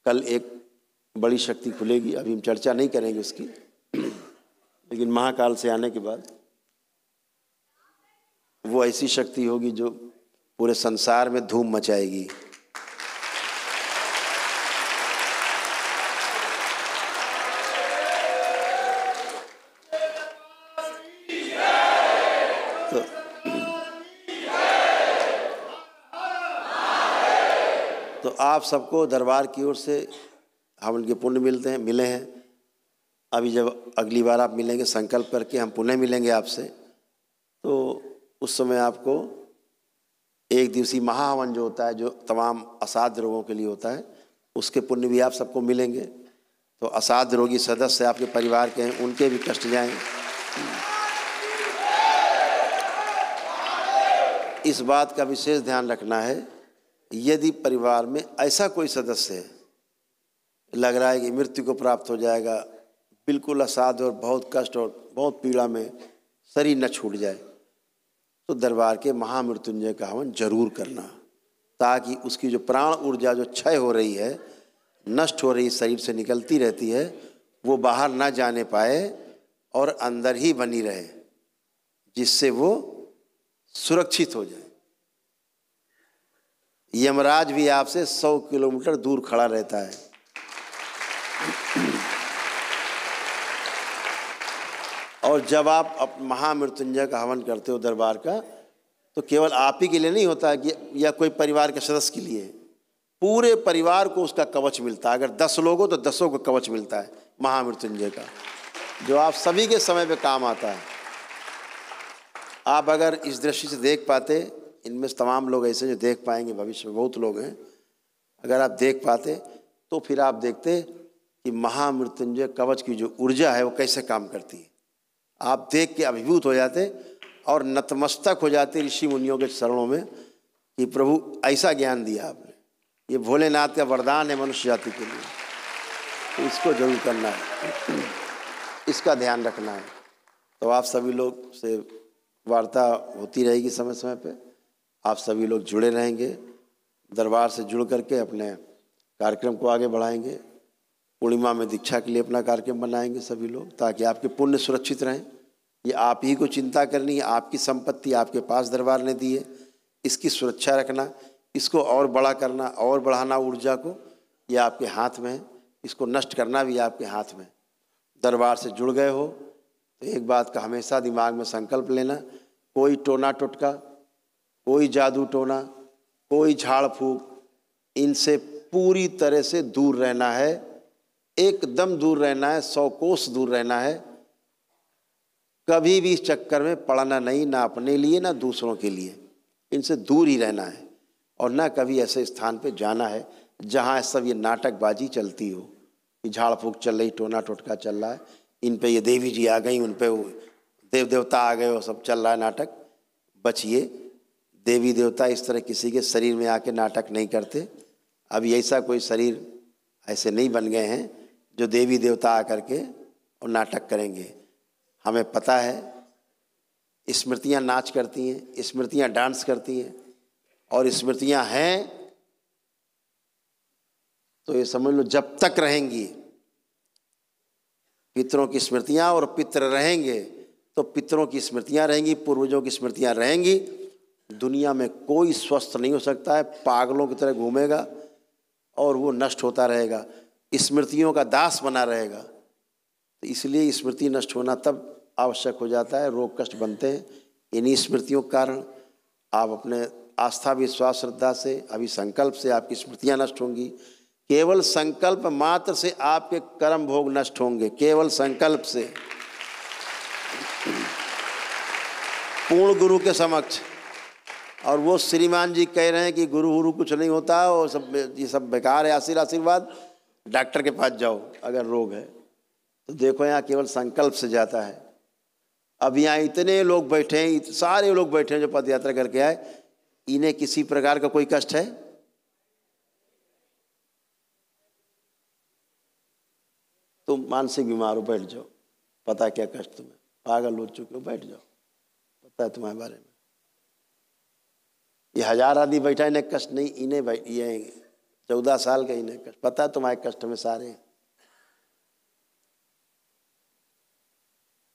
कल एक बड़ी शक्ति खुलेगी, अभी हम चर्चा नहीं करेंगे उसकी, लेकिन महाकाल से आने के बाद वो ऐसी शक्ति होगी जो पूरे संसार में धूम मचाएगी। तो आप सबको दरबार की ओर से हम उनके पुण्य मिले हैं। अभी जब अगली बार आप मिलेंगे संकल्प करके हम पुनः मिलेंगे आपसे, तो उस समय आपको एक दिवसीय महाहवन जो होता है, जो तमाम असाध्य रोगों के लिए होता है, उसके पुण्य भी आप सबको मिलेंगे। तो असाध्य रोगी सदस्य आपके परिवार के हैं, उनके भी कष्ट जाएं। इस बात का विशेष ध्यान रखना है, यदि परिवार में ऐसा कोई सदस्य है लग रहा है कि मृत्यु को प्राप्त हो जाएगा, बिल्कुल असाध्य और बहुत कष्ट और बहुत पीड़ा में शरीर न छूट जाए, तो दरबार के महामृत्युंजय का हवन जरूर करना, ताकि उसकी जो प्राण ऊर्जा जो क्षय हो रही है, नष्ट हो रही शरीर से निकलती रहती है, वो बाहर ना जाने पाए और अंदर ही बनी रहे, जिससे वो सुरक्षित हो जाए। यमराज भी आपसे 100 किलोमीटर दूर खड़ा रहता है। और जब आप महामृत्युंजय का हवन करते हो दरबार का, तो केवल आप ही के लिए नहीं होता है कि या कोई परिवार के सदस्य के लिए, पूरे परिवार को उसका कवच मिलता है। अगर 10 लोग हो तो 10 को कवच मिलता है महामृत्युंजय का, जो आप सभी के समय पे काम आता है। आप अगर इस दृष्टि से देख पाते, इनमें तमाम लोग ऐसे जो देख पाएंगे, भविष्य में बहुत लोग हैं, अगर आप देख पाते तो फिर आप देखते कि महामृत्युंजय कवच की जो ऊर्जा है वो कैसे काम करती है। आप देख के अभिभूत हो जाते और नतमस्तक हो जाते ऋषि मुनियों के चरणों में कि प्रभु ऐसा ज्ञान दिया आपने, ये भोलेनाथ का वरदान है मनुष्य जाति के लिए। तो इसको जरूर करना है, इसका ध्यान रखना है। तो आप सभी लोग से वार्ता होती रहेगी समय समय पे, आप सभी लोग जुड़े रहेंगे, दरबार से जुड़ करके अपने कार्यक्रम को आगे बढ़ाएंगे। पूर्णिमा में दीक्षा के लिए अपना कार्यक्रम बनाएंगे सभी लोग, ताकि आपके पुण्य सुरक्षित रहें। ये आप ही को चिंता करनी है, आपकी संपत्ति आपके पास दरबार ने दी है, इसकी सुरक्षा रखना, इसको और बड़ा करना और बढ़ाना ऊर्जा को, ये आपके हाथ में है। इसको नष्ट करना भी आपके हाथ में। दरबार से जुड़ गए हो तो एक बात का हमेशा दिमाग में संकल्प लेना, कोई टोना टोटका, कोई जादू टोना, कोई झाड़ फूक, इनसे पूरी तरह से दूर रहना है, एकदम दूर रहना है, 100 कोस दूर रहना है। कभी भी इस चक्कर में पड़ना नहीं, ना अपने लिए ना दूसरों के लिए, इनसे दूर ही रहना है। और ना कभी ऐसे स्थान पे जाना है जहाँ सब ये नाटकबाजी चलती हो, कि झाड़ फूक चल रही, टोना टोटका चल रहा है, इन पे ये देवी जी आ गई, उन पे देव देवता आ गए, वो सब चल रहा है नाटक। बचिए, देवी देवता इस तरह किसी के शरीर में आके नाटक नहीं करते। अभी ऐसा कोई शरीर ऐसे नहीं बन गए हैं जो देवी देवता आकर के और नाटक करेंगे। हमें पता है स्मृतियाँ नाच करती हैं, स्मृतियाँ डांस करती हैं, और स्मृतियाँ हैं तो ये समझ लो जब तक रहेंगी पितरों की स्मृतियाँ, और पितर रहेंगे तो पितरों की स्मृतियाँ रहेंगी, पूर्वजों की स्मृतियाँ रहेंगी। दुनिया में कोई स्वस्थ नहीं हो सकता है, पागलों की तरह घूमेगा और वो नष्ट होता रहेगा, स्मृतियों का दास बना रहेगा। तो इसलिए स्मृति नष्ट होना तब आवश्यक हो जाता है, रोग कष्ट बनते हैं इन्हीं स्मृतियों के कारण। आप अपने आस्था विश्वास श्रद्धा से, अभी संकल्प से आपकी स्मृतियाँ नष्ट होंगी। केवल संकल्प मात्र से आपके कर्म भोग नष्ट होंगे, केवल संकल्प से, पूर्ण गुरु के समक्ष। और वो श्रीमान जी कह रहे हैं कि गुरु गुरु कुछ नहीं होता, और सब ये सब बेकार है, आशीर्वाद, डॉक्टर के पास जाओ अगर रोग है। तो देखो यहाँ केवल संकल्प से जाता है। अब यहाँ इतने लोग बैठे हैं, सारे लोग बैठे हैं जो पद यात्रा करके आए, इन्हें किसी प्रकार का कोई कष्ट है? तुम मानसिक बीमार हो, बैठ जाओ, पता क्या कष्ट तुम्हें, पागल हो चुके हो, बैठ जाओ, पता है तुम्हारे बारे में। ये 1000 आदमी बैठा, इन्हें कष्ट नहीं, इन्हें ये 14 साल का इन्हें कष्ट, पता है तुम्हारे कष्ट में सारे।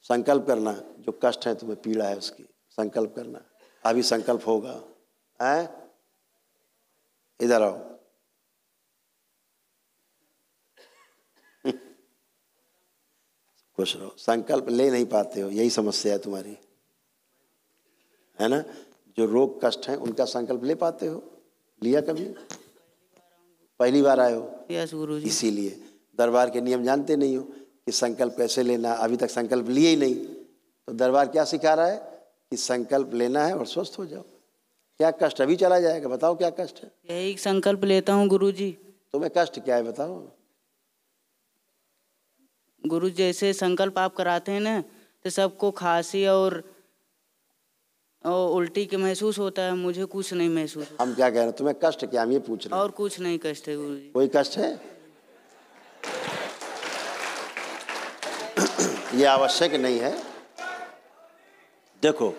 संकल्प करना, जो कष्ट है तुम्हें, पीड़ा है उसकी संकल्प करना। अभी संकल्प होगा। हैं, इधर आओ। खुश रहो। संकल्प ले नहीं पाते हो, यही समस्या है तुम्हारी, है ना। जो रोग कष्ट हैं उनका संकल्प ले पाते हो? लिया कभी? पहली बार आए हो? यस गुरुजी। इसीलिए दरबार के नियम जानते नहीं हो कि संकल्प कैसे लेना, अभी तक संकल्प लिए ही नहीं। तो दरबार क्या सिखा रहा है कि संकल्प लेना है और स्वस्थ हो जाओ। क्या कष्ट अभी चला जाएगा? बताओ क्या कष्ट है? यही संकल्प लेता हूँ गुरुजी। तुम्हें कष्ट क्या है बताओ? गुरु जैसे संकल्प आप कराते हैं ना, तो सबको खांसी और उल्टी के महसूस होता है, मुझे कुछ नहीं महसूस। हम क्या कह रहे हैं, तुम्हें कष्ट क्या, हम ये पूछ रहे हैं। और कुछ नहीं कष्ट है गुरुजी। कोई कष्ट है? ये आवश्यक नहीं है। देखो,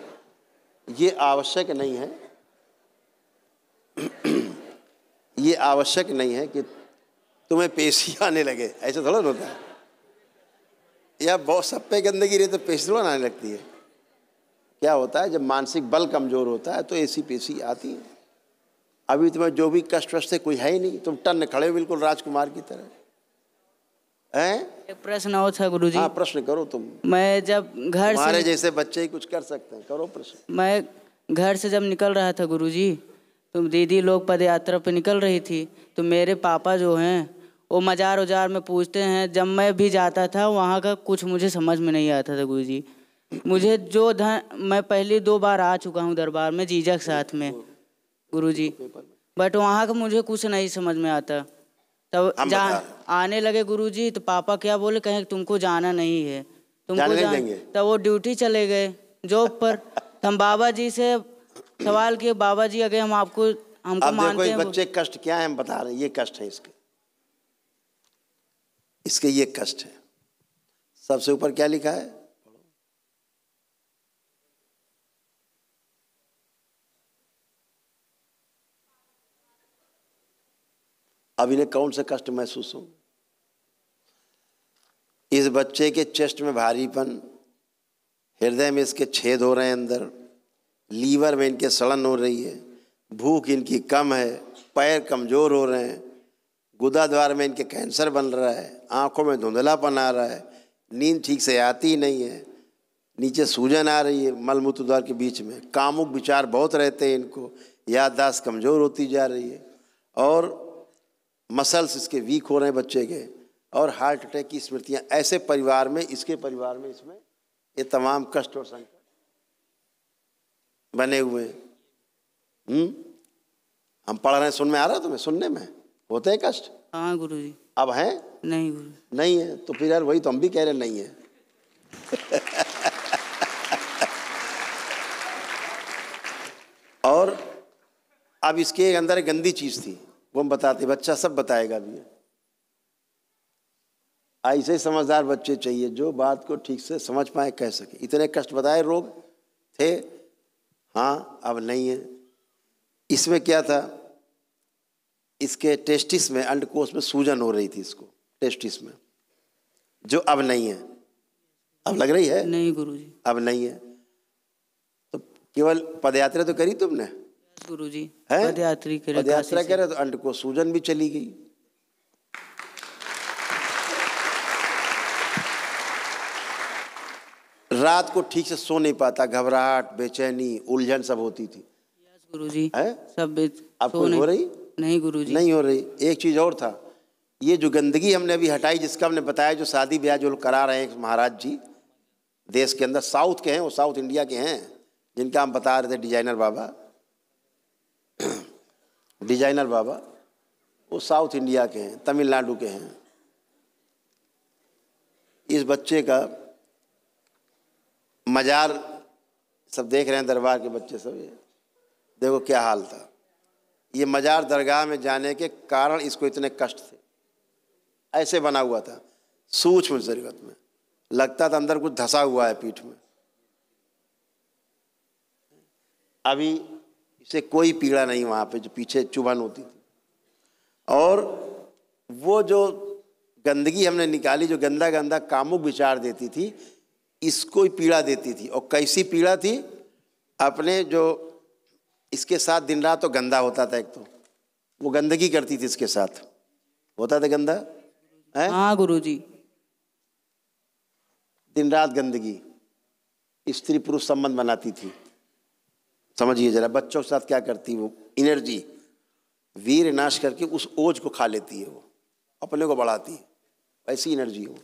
ये आवश्यक नहीं है, ये आवश्यक नहीं है कि तुम्हें पेशी आने लगे, ऐसे थोड़ा होता है। या बहुत सब पे गंदगी रही तो पेशी थोड़ा आने लगती है। क्या होता है, जब मानसिक बल कमजोर होता है तो ऐसी पेशी आती है। अभी तुम्हें जो भी कष्ट वष्ट कोई है ही नहीं, तुम टन खड़े हो बिल्कुल राजकुमार की तरह। हैं? एक प्रश्न और था गुरुजी। हाँ, प्रश्न करो तुम। मैं जब घर तुम्हारे से जैसे बच्चे ही कुछ कर सकते हैं, करो प्रश्न। मैं घर से जब निकल रहा था गुरुजी, तो दीदी लोग पद यात्रा पे निकल रही थी, तो मेरे पापा जो हैं वो मजार उजार में पूछते हैं। जब मैं भी जाता था वहाँ का कुछ मुझे समझ में नहीं आता था गुरुजी। मुझे जो धन, मैं पहले 2 बार आ चुका हूँ दरबार में जीजा के साथ में गुरुजी, बट वहाँ का मुझे कुछ नहीं समझ में आता। तब आने लगे गुरुजी, तो पापा क्या बोले, कहें तुमको जाना नहीं है, तुमको देंगे। तब वो ड्यूटी चले गए जॉब पर। हम बाबा जी से सवाल किए, बाबा जी अगर हमको अब मानते देखो हैं। बच्चे कष्ट क्या है हम बता रहे हैं, ये कष्ट है इसके ये कष्ट है। सबसे ऊपर क्या लिखा है? अब इन्हें कौन से कष्ट महसूस हो? इस बच्चे के चेस्ट में भारीपन, हृदय में इसके छेद हो रहे हैं अंदर, लीवर में इनके सड़न हो रही है, भूख इनकी कम है, पैर कमजोर हो रहे हैं, गुदा द्वार में इनके कैंसर बन रहा है, आंखों में धुंधलापन आ रहा है, नींद ठीक से आती नहीं है, नीचे सूजन आ रही है मल मूत्र द्वार के बीच में, कामुक विचार बहुत रहते हैं इनको, याददाश्त कमज़ोर होती जा रही है, और मसल्स इसके वीक हो रहे हैं बच्चे के, और हार्ट अटैक की स्मृतियाँ। ऐसे परिवार में, इसके परिवार में, इसमें ये तमाम कष्ट और संकट बने हुए हैं। हम पढ़ रहे हैं, सुन में आ रहा है तुम्हें? सुनने में होते हैं कष्ट? हाँ गुरुजी। अब हैं? नहीं गुरु, नहीं है तो फिर यार वही तो हम भी कह रहे नहीं है। और अब इसके अंदर गंदी चीज थी, वो हम बताते, बच्चा सब बताएगा भी। ऐसे समझदार बच्चे चाहिए जो बात को ठीक से समझ पाए, कह सके। इतने कष्ट बताए रोग थे, हाँ अब नहीं है। इसमें क्या था, इसके टेस्टिस में, अंडकोश में सूजन हो रही थी इसको, टेस्टिस में, जो अब नहीं है। अब लग रही है? नहीं गुरुजी, अब नहीं है। तो केवल पदयात्रा तो करी तुमने गुरुजी, है? पदयात्रा करे तो अंडकोश सूजन भी चली गई। रात को ठीक से सो नहीं पाता, घबराहट, बेचैनी, उलझन सब होती थी। गुरुजी है सब अब कोई हो रही? नहीं गुरुजी, नहीं हो रही। एक चीज और था, ये जो गंदगी हमने अभी हटाई, जिसका हमने बताया, जो शादी ब्याह जो करा रहे हैं महाराज जी देश के अंदर, साउथ के हैं वो, साउथ इंडिया के हैं, जिनका हम बता रहे थे, डिजाइनर बाबा, डिजाइनर बाबा वो साउथ इंडिया के हैं, तमिलनाडु के हैं। इस बच्चे का मजार सब देख रहे हैं, दरबार के बच्चे सब, ये देखो क्या हाल था। ये मजार दरगाह में जाने के कारण इसको इतने कष्ट थे, ऐसे बना हुआ था, सूक्ष्म शरीरत में, लगता था अंदर कुछ धसा हुआ है पीठ में। अभी इसे कोई पीड़ा नहीं वहाँ पे जो पीछे चुभन होती थी। और वो जो गंदगी हमने निकाली, जो गंदा गंदा कामुक विचार देती थी, इसको ही पीड़ा देती थी। और कैसी पीड़ा थी? अपने जो इसके साथ दिन रात तो गंदा होता था, एक तो वो गंदगी करती थी, इसके साथ होता था गंदा है। हाँ गुरुजी। दिन रात गंदगी, स्त्री पुरुष संबंध बनाती थी। समझिए जरा, बच्चों के साथ क्या करती वो एनर्जी, वीर नाश करके उस ओज को खा लेती है, वो अपने को बढ़ाती है, ऐसी एनर्जी हो।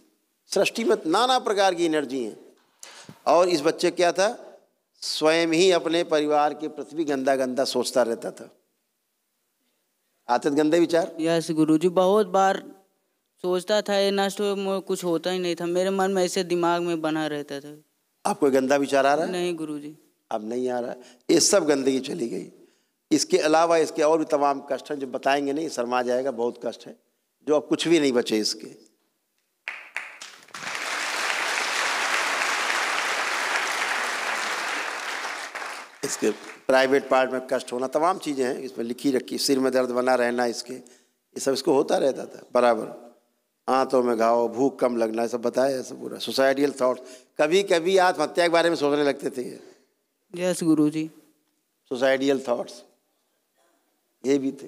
सृष्टि में नाना प्रकार की एनर्जी है। और इस बच्चे क्या था, स्वयं ही अपने परिवार के प्रति गंदा गंदा सोचता रहता था। आते थे गंदे विचार। यस गुरुजी, बहुत बार सोचता था ये नष्ट हो, कुछ होता ही नहीं था, मेरे मन में ऐसे दिमाग में बना रहता था। आप कोई गंदा विचार आ रहा है? नहीं गुरुजी। अब नहीं आ रहा है। ये सब गंदगी चली गई। इसके अलावा इसके और भी तमाम कष्ट हैं जो बताएंगे नहीं, शर्मा जाएगा, बहुत कष्ट है जो अब कुछ भी नहीं बचे इसके। इसके प्राइवेट पार्ट में कष्ट होना, तमाम चीज़ें हैं इसमें लिखी रखी। सिर में दर्द बना रहना, इसके ये सब इसको होता रहता था बराबर। आंतों में घाव, भूख कम लगना, ये सब बताया, सब पूरा। सुसाइडियल थॉट, कभी कभी आत्महत्या के बारे में सोचने लगते थे ये। यस गुरुजी। सुसाइडियल थॉट्स ये भी थे।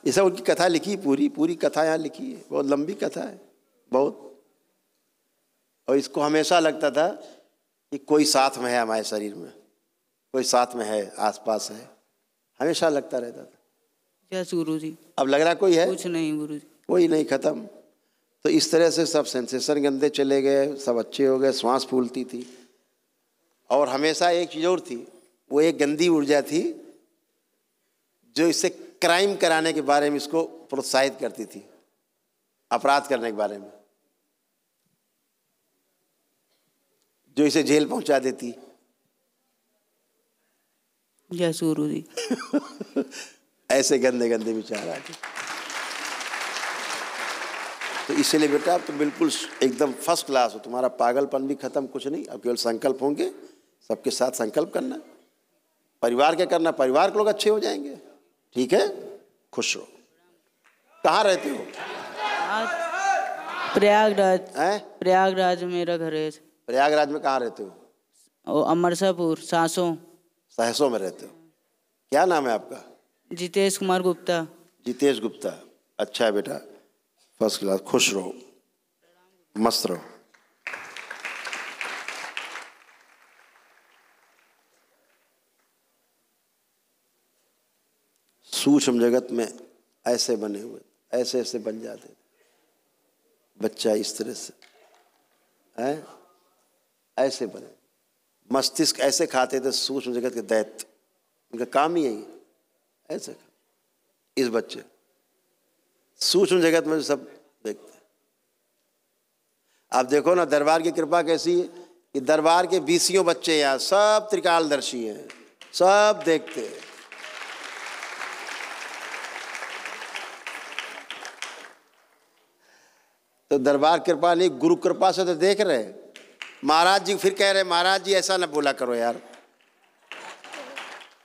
ये सब उनकी कथा लिखी, पूरी पूरी कथा यहाँ लिखी है, बहुत लंबी कथा है बहुत। और इसको हमेशा लगता था कि कोई साथ में है, हमारे शरीर में कोई साथ में है, आसपास है, हमेशा लगता रहता था। यस गुरुजी। अब लग रहा कोई है? कुछ नहीं गुरुजी। कोई नहीं, खत्म। तो इस तरह से सब सेंसेशन गंदे चले गए, सब अच्छे हो गए, श्वास फूलती थी। और हमेशा एक चीज़ और थी, वो एक गंदी ऊर्जा थी जो इससे क्राइम कराने के बारे में इसको प्रोत्साहित करती थी, अपराध करने के बारे में, जो इसे जेल पहुंचा देती। यस गुरुजी। ऐसे गंदे गंदे विचार आते। तो इसलिए बेटा आप तो बिल्कुल एकदम फर्स्ट क्लास हो, तुम्हारा पागलपन भी खत्म, कुछ नहीं। अब केवल संकल्प होंगे, सबके साथ संकल्प करना, परिवार क्या करना, परिवार के लोग अच्छे हो जाएंगे। ठीक है, खुश रहो। कहाँ रहते हो? प्रयागराज। हैं? प्रयागराज मेरा घर है। प्रयागराज में कहाँ रहते हो? अमरसापुर, सासों। सहसों में रहते हो। क्या नाम है आपका? जितेश कुमार गुप्ता। जितेश गुप्ता। अच्छा है बेटा, फर्स्ट क्लास, खुश रहो, मस्त रहो। सूक्ष्म जगत में ऐसे बने हुए, ऐसे ऐसे बन जाते थे बच्चा, इस तरह से है, ऐसे बने। मस्तिष्क ऐसे खाते थे सूक्ष्म जगत के दैत्य, उनका काम ही यही ऐसे खा। इस बच्चे सूक्ष्म जगत में सब देखते हैं। आप देखो ना दरबार की कृपा कैसी है कि दरबार के 20 बच्चे यहाँ सब त्रिकालदर्शी हैं, सब देखते हैं। तो दरबार कृपा नहीं, गुरु कृपा से तो देख रहे हैं। महाराज जी फिर कह रहे महाराज जी ऐसा ना बोला करो यार,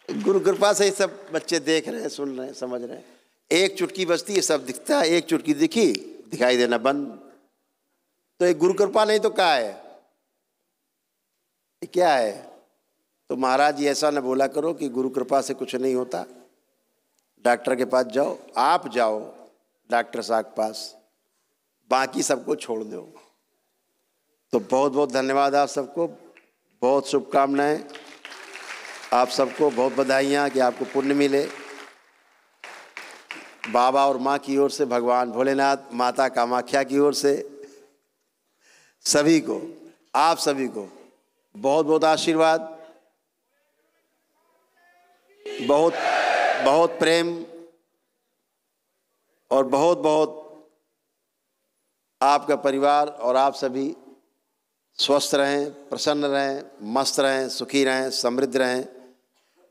गुरु कृपा से ये सब बच्चे देख रहे हैं, सुन रहे हैं, समझ रहे हैं। एक चुटकी बजती है सब दिखता है, एक चुटकी दिखी दिखाई देना बंद। तो एक गुरु कृपा नहीं तो क्या है, ये क्या है? तो महाराज जी ऐसा ना बोला करो कि गुरु कृपा से कुछ नहीं होता। डॉक्टर के पास जाओ, आप जाओ डॉक्टर साहब के पास, बाकी सबको छोड़ दो। तो बहुत बहुत धन्यवाद आप सबको, बहुत शुभकामनाएं आप सबको, बहुत बधाइयाँ कि आपको पुण्य मिले। बाबा और माँ की ओर से, भगवान भोलेनाथ, माता कामाख्या की ओर से सभी को, आप सभी को बहुत बहुत आशीर्वाद, बहुत बहुत प्रेम और बहुत बहुत आपका परिवार और आप सभी स्वस्थ रहें, प्रसन्न रहें, मस्त रहें, सुखी रहें, समृद्ध रहें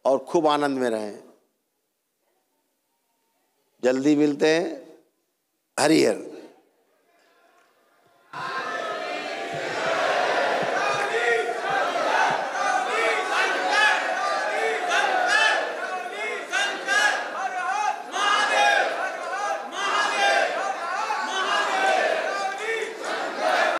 और खूब आनंद में रहें। जल्दी मिलते हैं। हरि हर।